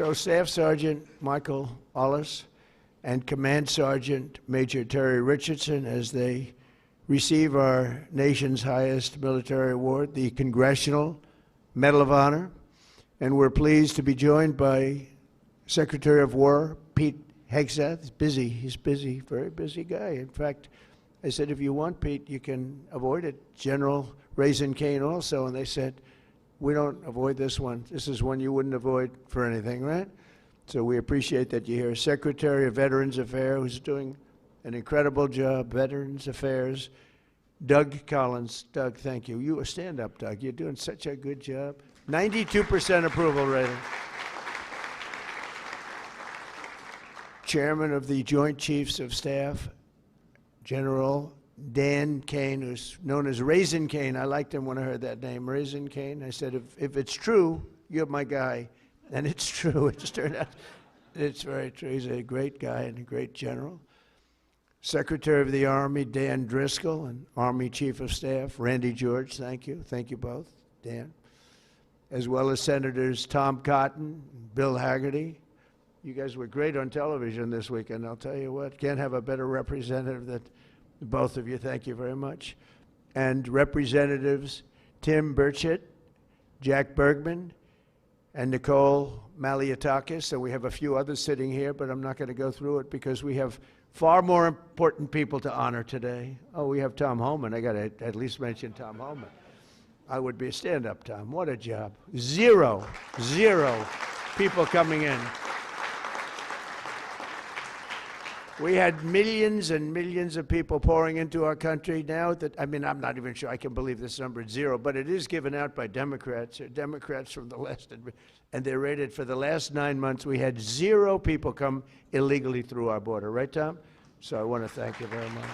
So Staff Sergeant Michael Ollis and Command Sergeant Major Terry Richardson, as they receive our nation's highest military award, the Congressional Medal of Honor. And we're pleased to be joined by Secretary of War Pete Hegseth. He's busy, very busy guy. In fact, I said, if you want, Pete, you can avoid it. General Raisin Cane also, and they said, we don't avoid this one. This is one you wouldn't avoid for anything, right? So we appreciate that you're here. Secretary of Veterans Affairs, who's doing an incredible job, Veterans Affairs, Doug Collins. Doug, thank you. You stand up, Doug. You're doing such a good job. 92% approval rating. Chairman of the Joint Chiefs of Staff, General Dan Kane, who's known as Raisin Cane. I liked him when I heard that name, Raisin Cane. I said, if it's true, you're my guy. And it's true. It just turned out it's very true. He's a great guy and a great general. Secretary of the Army, Dan Driscoll, and Army Chief of Staff, Randy George. Thank you. Thank you both, Dan. As well as Senators Tom Cotton, Bill Hagerty. You guys were great on television this weekend. I'll tell you what, can't have a better representative than both of you. Thank you very much. And Representatives Tim Burchett, Jack Bergman, and Nicole Malliotakis. So we have a few others sitting here, but I'm not going to go through it because we have far more important people to honor today. Oh, we have Tom Homan. I got to at least mention Tom Homan. I would be a stand-up, Tom. What a job. Zero people coming in. We had millions and millions of people pouring into our country now that, I mean, I'm not even sure I can believe this number is zero, but it is given out by Democrats. They're Democrats from the left, and they're rated for the last 9 months. We had 0 people come illegally through our border. Right, Tom? So I want to thank you very much.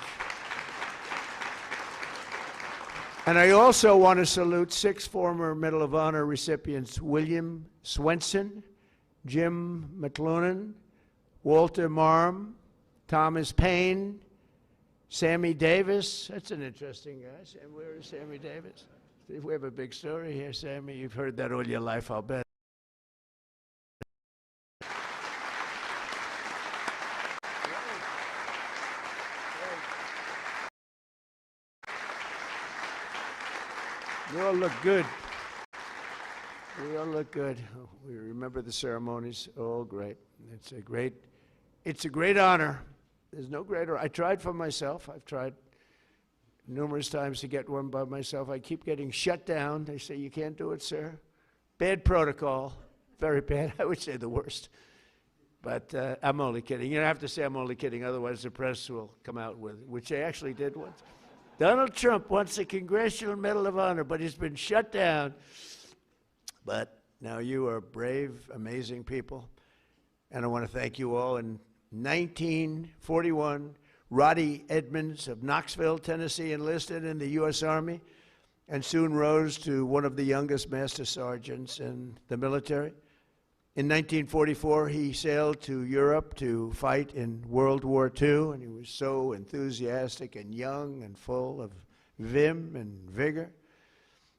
And I also want to salute 6 former Medal of Honor recipients: William Swenson, Jim McLuhan, Walter Marm, Thomas Payne, Sammy Davis. That's an interesting guy. Where is Sammy Davis? We have a big story here, Sammy. You've heard that all your life, I'll bet. You all look good. We all look good. We remember the ceremonies. All great. It's a great honor. There's no greater. I tried for myself. I've tried numerous times to get one by myself. I keep getting shut down. They say, you can't do it, sir. Bad protocol. Very bad. I would say the worst. But I'm only kidding. You don't have to say I'm only kidding. Otherwise, the press will come out with it, which they actually did once. Donald Trump wants a Congressional Medal of Honor, but he's been shut down. But now you are brave, amazing people. And I want to thank you all. In 1941, Rody Edmunds of Knoxville, Tennessee, enlisted in the U.S. Army and soon rose to one of the youngest master sergeants in the military. In 1944, he sailed to Europe to fight in World War II, and he was so enthusiastic and young and full of vim and vigor.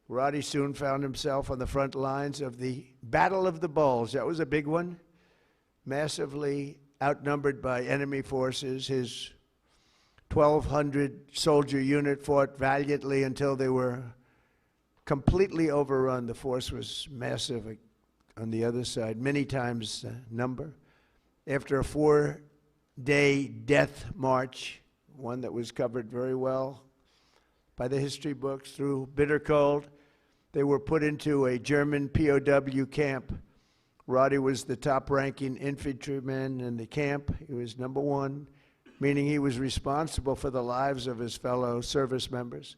Rody soon found himself on the front lines of the Battle of the Bulge. That was a big one. Massively outnumbered by enemy forces, his 1,200 soldier unit fought valiantly until they were completely overrun. The force was massive on the other side, many times the number. After a 4-day death march, one that was covered very well by the history books, through bitter cold, they were put into a German POW camp. Rody was the top-ranking infantryman in the camp. He was number 1, meaning he was responsible for the lives of his fellow service members.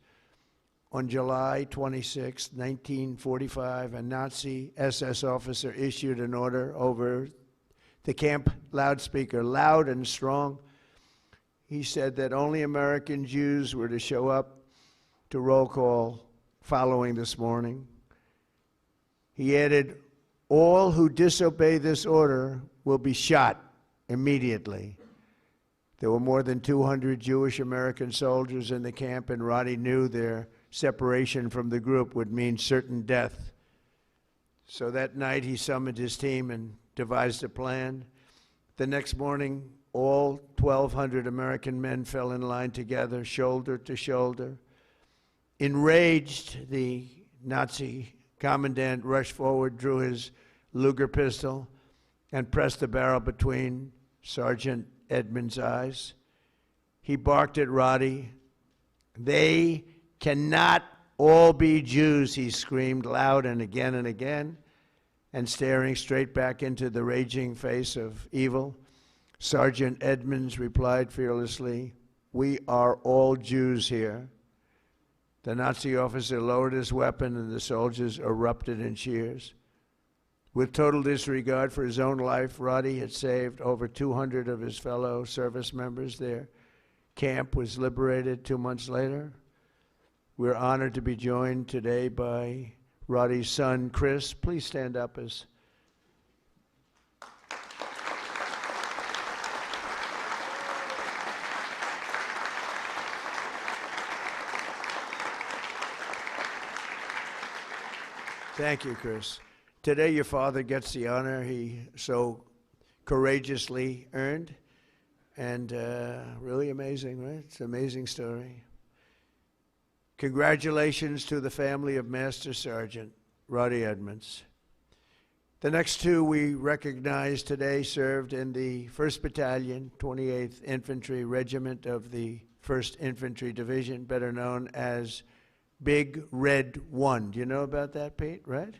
On July 26, 1945, a Nazi SS officer issued an order over the camp loudspeaker, loud and strong. He said that only American Jews were to show up to roll call following this morning. He added, all who disobey this order will be shot immediately. There were more than 200 Jewish American soldiers in the camp, and Rody knew their separation from the group would mean certain death. So that night he summoned his team and devised a plan. The next morning, all 1,200 American men fell in line together, shoulder to shoulder. Enraged, the Nazi commandant rushed forward, drew his Luger pistol, and pressed the barrel between Sergeant Edmunds' eyes. He barked at Rody. "They cannot all be Jews," he screamed loud and again, and staring straight back into the raging face of evil, Sergeant Edmunds replied fearlessly, "We are all Jews here." The Nazi officer lowered his weapon and the soldiers erupted in cheers. With total disregard for his own life, Rody had saved over 200 of his fellow service members. Their camp was liberated 2 months later. We're honored to be joined today by Rody's son, Chris. Please stand up as Thank you, Chris. Today, your father gets the honor he so courageously earned, and really amazing, right? It's an amazing story. Congratulations to the family of Master Sergeant Rody Edmunds. The next two we recognize today served in the 1st Battalion, 28th Infantry Regiment of the 1st Infantry Division, better known as Big Red 1. Do you know about that, Pete, right?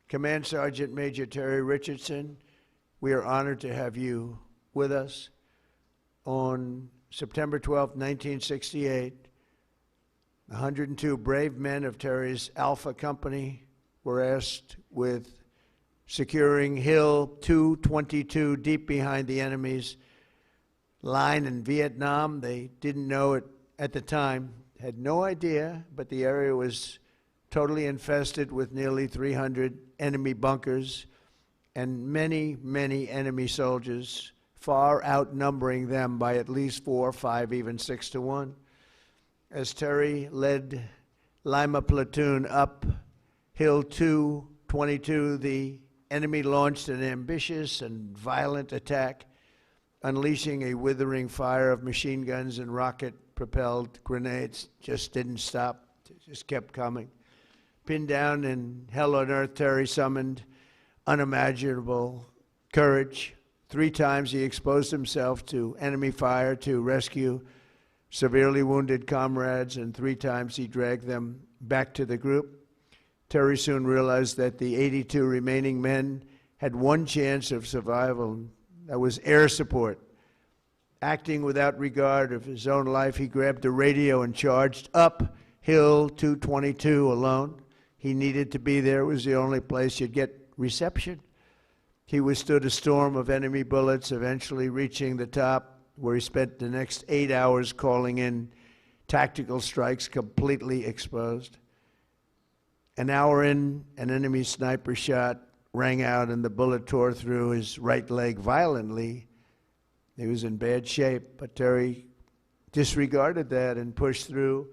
Command Sergeant Major Terry Richardson, we are honored to have you with us. On September 12, 1968, 102 brave men of Terry's Alpha Company were asked with securing Hill 222 deep behind the enemy's line in Vietnam. They didn't know it at the time, had no idea, but the area was totally infested with nearly 300 enemy bunkers and many, many enemy soldiers, far outnumbering them by at least 4, 5, even 6 to 1. As Terry led Lima Platoon up Hill 222, the enemy launched an ambitious and violent attack, unleashing a withering fire of machine guns and rocket-propelled grenades. Just didn't stop, just kept coming. Pinned down in hell on earth, Terry summoned unimaginable courage. 3 times he exposed himself to enemy fire to rescue severely wounded comrades, and 3 times he dragged them back to the group. Terry soon realized that the 82 remaining men had one chance of survival. That was air support. Acting without regard of his own life, he grabbed a radio and charged up Hill 222 alone. He needed to be there. It was the only place you'd get reception. He withstood a storm of enemy bullets, eventually reaching the top, where he spent the next 8 hours calling in tactical strikes, completely exposed. An hour in, an enemy sniper shot rang out and the bullet tore through his right leg violently. He was in bad shape, but Terry disregarded that and pushed through.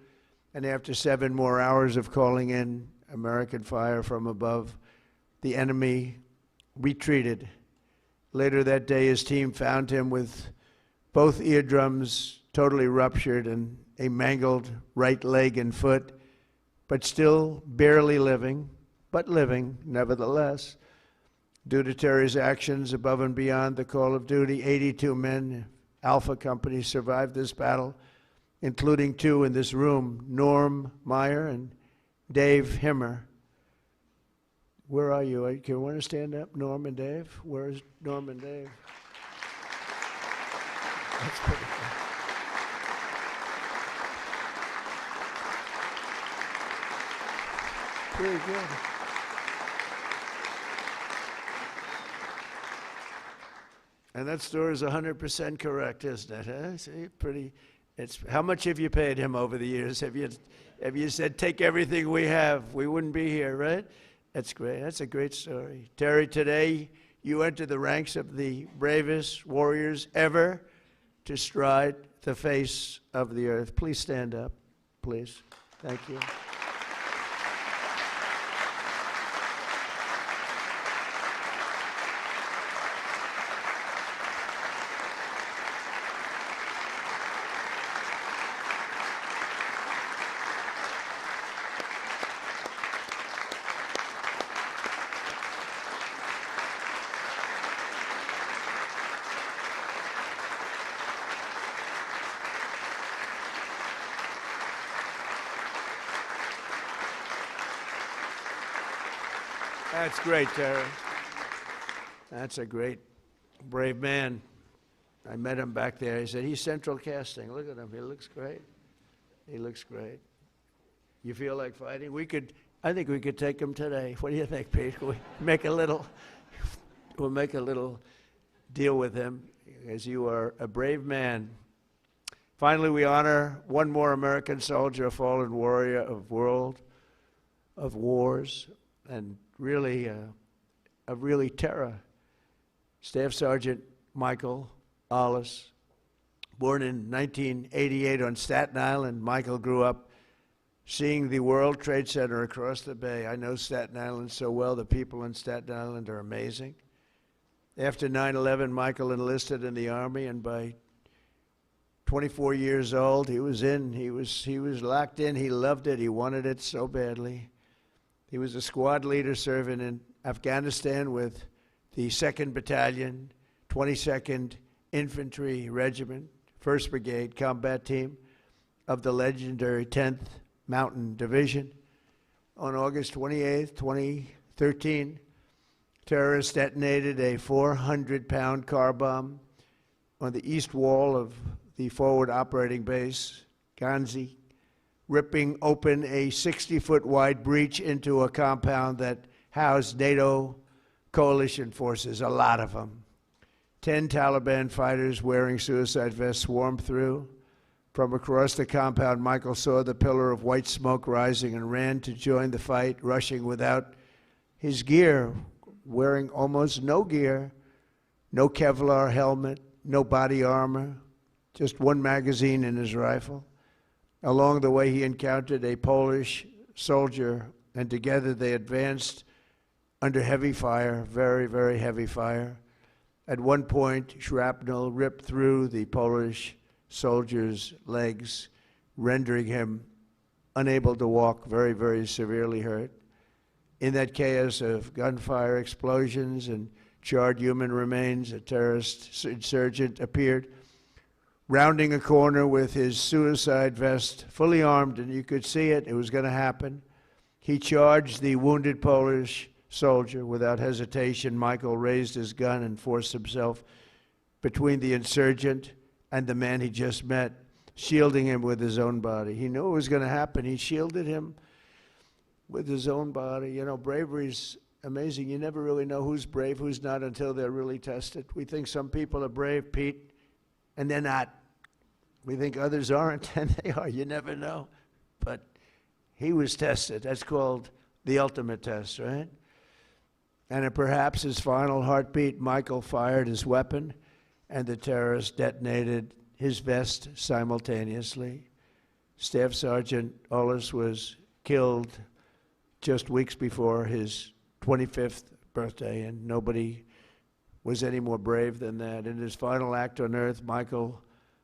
And after 7 more hours of calling in American fire from above, the enemy retreated. Later that day, his team found him with both eardrums totally ruptured and a mangled right leg and foot, but still barely living, but living nevertheless. Due to Terry's actions above and beyond the call of duty, 82 men, Alpha Company, survived this battle, including 2 in this room, Norm Meyer and Dave Himmer. Where are you? Can you want to stand up, Norm and Dave? Where's Norm and Dave? That's pretty cool. Pretty good. And that story is 100% correct, isn't it? Huh? See, pretty. It's how much have you paid him over the years? Have you said take everything we have? We wouldn't be here, right? That's great. That's a great story, Terry. Today you enter the ranks of the bravest warriors ever to stride the face of the earth. Please stand up, please. Thank you. That's great, Terry. That's a great, brave man. I met him back there. He said, he's central casting. Look at him. He looks great. He looks great. You feel like fighting? I think we could take him today. What do you think, Pete? We'll make a little deal with him, as you are a brave man. Finally, we honor one more American soldier, a fallen warrior of wars, and really, terror. Staff Sergeant Michael Ollis, born in 1988 on Staten Island. Michael grew up seeing the World Trade Center across the bay. I know Staten Island so well. The people in Staten Island are amazing. After 9/11, Michael enlisted in the Army, and by 24 years old, he was locked in. He loved it. He wanted it so badly. He was a squad leader serving in Afghanistan with the 2nd Battalion, 22nd Infantry Regiment, 1st Brigade Combat Team of the legendary 10th Mountain Division. On August 28, 2013, terrorists detonated a 400-pound car bomb on the east wall of the forward operating base, Ganzi, ripping open a 60-foot wide breach into a compound that housed NATO coalition forces, a lot of them. 10 Taliban fighters wearing suicide vests swarmed through. From across the compound, Michael saw the pillar of white smoke rising and ran to join the fight, rushing without his gear, wearing almost no gear, no Kevlar helmet, no body armor, just one magazine in his rifle. Along the way, he encountered a Polish soldier, and together they advanced under heavy fire, very, very heavy fire. At one point, shrapnel ripped through the Polish soldier's legs, rendering him unable to walk, very, very severely hurt. In that chaos of gunfire, explosions, and charred human remains, a terrorist insurgent appeared, rounding a corner with his suicide vest, fully armed, and you could see it. It was going to happen. He charged the wounded Polish soldier without hesitation. Michael raised his gun and forced himself between the insurgent and the man he just met, shielding him with his own body. He knew it was going to happen. He shielded him with his own body. You know, bravery's amazing. You never really know who's brave, who's not, until they're really tested. We think some people are brave, Pete, and they're not. We think others aren't, and they are. You never know. But he was tested. That's called the ultimate test, right? And at perhaps his final heartbeat, Michael fired his weapon, and the terrorist detonated his vest simultaneously. Staff Sergeant Ollis was killed just weeks before his 25th birthday, and nobody was any more brave than that. In his final act on earth, Michael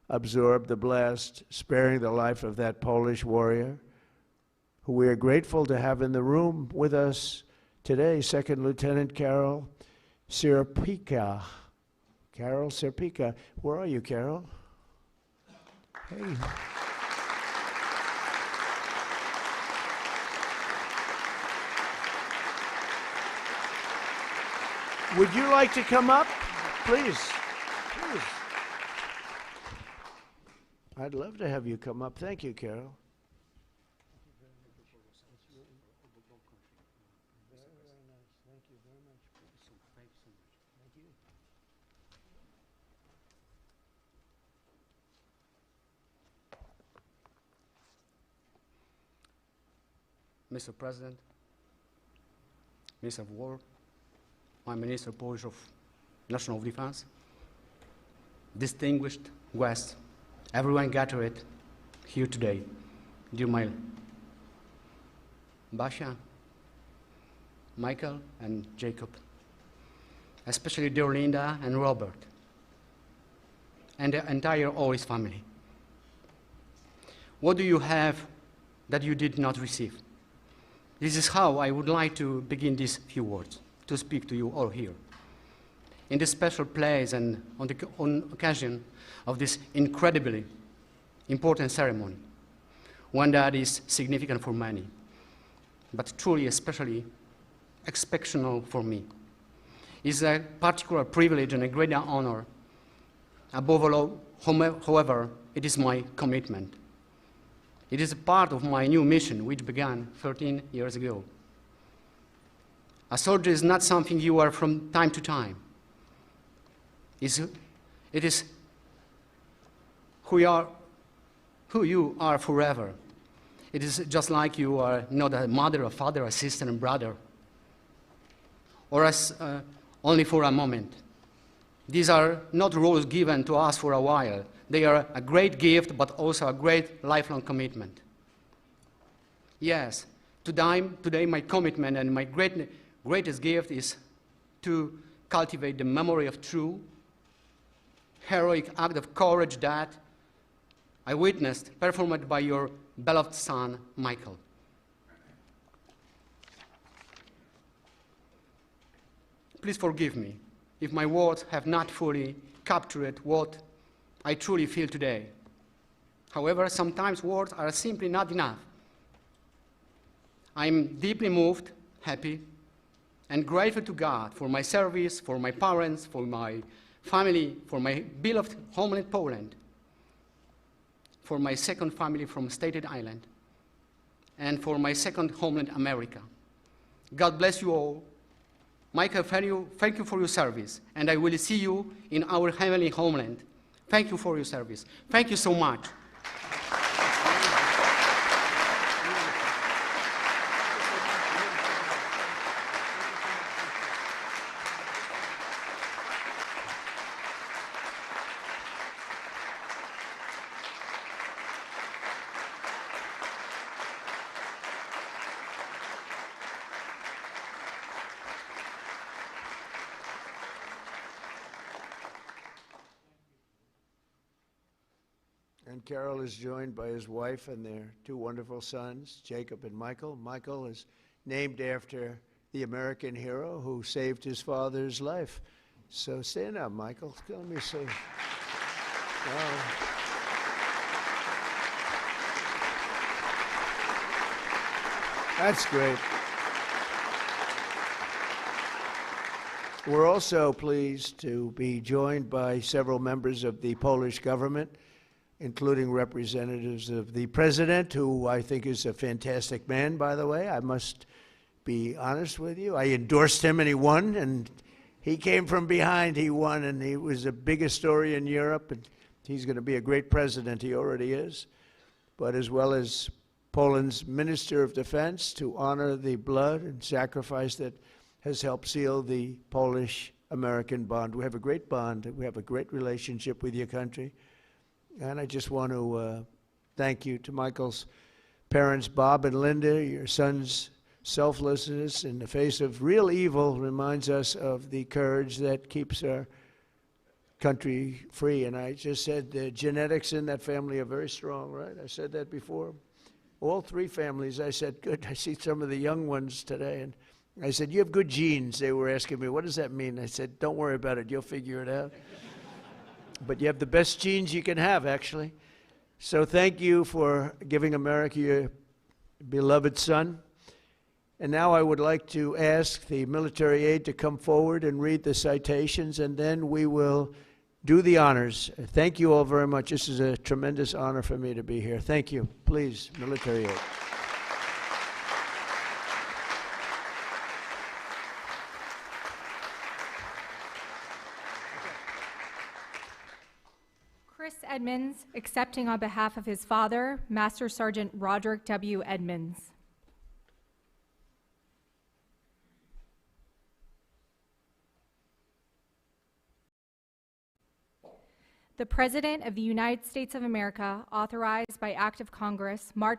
absorbed the blast, sparing the life of that Polish warrior, who we are grateful to have in the room with us today, Second Lieutenant Carol Sierpika. Carol Sierpika. Where are you, Carol? Hey. Would you like to come up? Please. Please. I'd love to have you come up. Thank you, Carol. Mr. President, Minister of War, my Minister Polish of National Defense, distinguished guests, everyone gathered here today, dear my Basia, Michael, and Jacob, especially dear Linda and Robert, and the entire Ollis family. What do you have that you did not receive? This is how I would like to begin these few words, to speak to you all here. In this special place and on occasion of this incredibly important ceremony, one that is significant for many, but truly especially exceptional for me. It's a particular privilege and a great honor. Above all, however, it is my commitment. It is a part of my new mission, which began 13 years ago. A soldier is not something you are from time to time. It is who you are forever. It is just like you are not a mother, a father, a sister, and brother, or as only for a moment. These are not roles given to us for a while. They are a great gift, but also a great lifelong commitment. Yes, today my commitment and my greatest gift is to cultivate the memory of true, heroic act of courage that I witnessed performed by your beloved son, Michael. Please forgive me if my words have not fully captured what I truly feel today. However, sometimes words are simply not enough. I'm deeply moved, happy, and grateful to God for my service, for my parents, for my family, for my beloved homeland, Poland, for my second family from Staten Island, and for my second homeland, America. God bless you all. Michael, thank you for your service, and I will see you in our heavenly homeland. Thank you for your service. Thank you so much. And Carol is joined by his wife and their two wonderful sons, Jacob and Michael. Michael is named after the American hero who saved his father's life. So stand up, Michael. Let me see. Wow. That's great. We're also pleased to be joined by several members of the Polish government, including representatives of the president, who I think is a fantastic man, by the way. I must be honest with you. I endorsed him and he won, and he came from behind, he won, and he was the biggest story in Europe, and he's going to be a great president. He already is. But as well as Poland's Minister of Defense, to honor the blood and sacrifice that has helped seal the Polish-American bond. We have a great bond. We have a great relationship with your country. And I just want to thank you to Michael's parents, Bob and Linda. Your son's selflessness in the face of real evil reminds us of the courage that keeps our country free. And I just said the genetics in that family are very strong, right? I said that before. All three families, I said, good. I see some of the young ones today. And I said, you have good genes. They were asking me, what does that mean? I said, don't worry about it. You'll figure it out. But you have the best genes you can have, actually. So thank you for giving America your beloved son. And now I would like to ask the military aide to come forward and read the citations, and then we will do the honors. Thank you all very much. This is a tremendous honor for me to be here. Thank you. Please, military aide. Edmunds, accepting on behalf of his father, Master Sergeant Roderick W. Edmunds. The President of the United States of America, authorized by Act of Congress, March